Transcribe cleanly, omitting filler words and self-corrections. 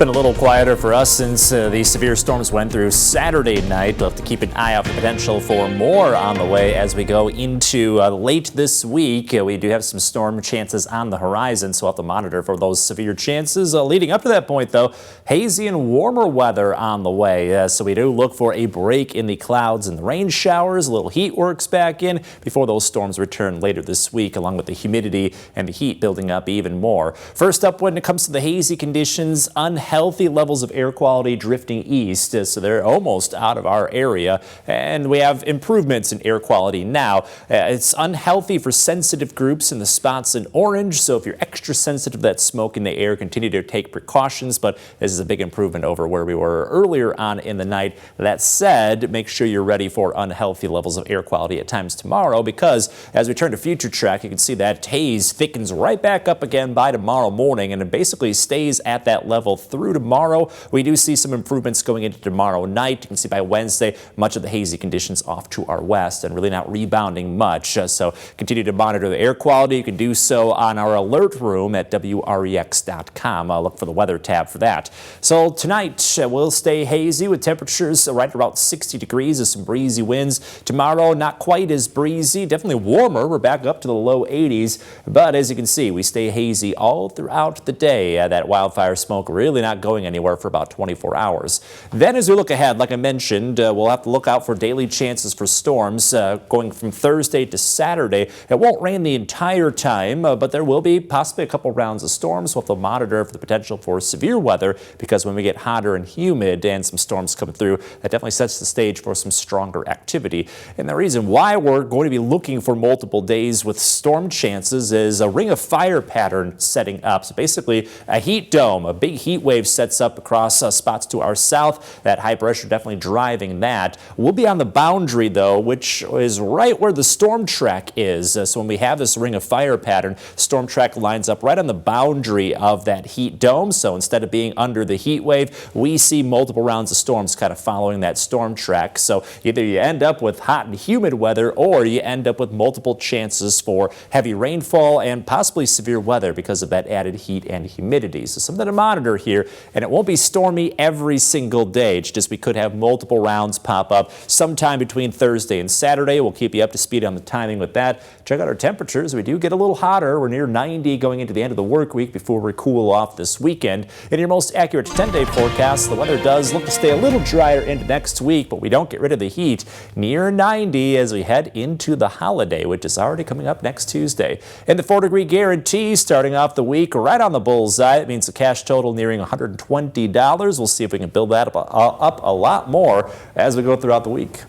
Been a little quieter for us since the severe storms went through Saturday night. We'll have to keep an eye out for potential for more on the way as we go into late this week. We do have some storm chances on the horizon, so we'll have to monitor for those severe chances. Leading up to that point, though, hazy and warmer weather on the way. So we do look for a break in the clouds and the rain showers. A little heat works back in before those storms return later this week, along with the humidity and the heat building up even more. First up, when it comes to the hazy conditions, unhealthy levels of air quality drifting east, so they're almost out of our area, and we have improvements in air quality now. It's unhealthy for sensitive groups in the spots in orange, so if you're extra sensitive to that smoke in the air, continue to take precautions, but this is a big improvement over where we were earlier on in the night. That said, make sure you're ready for unhealthy levels of air quality at times tomorrow, because as we turn to future track, you can see that haze thickens right back up again by tomorrow morning, and it basically stays at that level through tomorrow. We do see some improvements going into tomorrow night. You can see by Wednesday, much of the hazy conditions off to our west and really not rebounding much. So continue to monitor the air quality. You can do so on our alert room at WREX.com. Look for the weather tab for that. So tonight will stay hazy with temperatures right around 60 degrees and some breezy winds. Tomorrow, not quite as breezy, definitely warmer. We're back up to the low 80s. But as you can see, we stay hazy all throughout the day. That wildfire smoke really not going anywhere for about 24 hours. Then as we look ahead, like I mentioned, we'll have to look out for daily chances for storms going from Thursday to Saturday. It won't rain the entire time, but there will be possibly a couple rounds of storms. We'll have to monitor for the potential for severe weather, because when we get hotter and humid and some storms come through, that definitely sets the stage for some stronger activity. And the reason why we're going to be looking for multiple days with storm chances is a ring of fire pattern setting up. So basically a heat dome, a big heat wave sets up across spots to our south. That high pressure definitely driving that. We'll be on the boundary, though, which is right where the storm track is. So when we have this ring of fire pattern, storm track lines up right on the boundary of that heat dome. So instead of being under the heat wave, we see multiple rounds of storms kind of following that storm track. So either you end up with hot and humid weather, or you end up with multiple chances for heavy rainfall and possibly severe weather because of that added heat and humidity. So something to monitor here. And it won't be stormy every single day. It's just we could have multiple rounds pop up sometime between Thursday and Saturday. We'll keep you up to speed on the timing with that. Check out our temperatures. We do get a little hotter. We're near 90 going into the end of the work week before we cool off this weekend. In your most accurate 10-day forecast, the weather does look to stay a little drier into next week, but we don't get rid of the heat. Near 90 as we head into the holiday, which is already coming up next Tuesday. And the 4-degree guarantee starting off the week right on the bullseye. It means the cash total nearing $120. We'll see if we can build that up a lot more as we go throughout the week.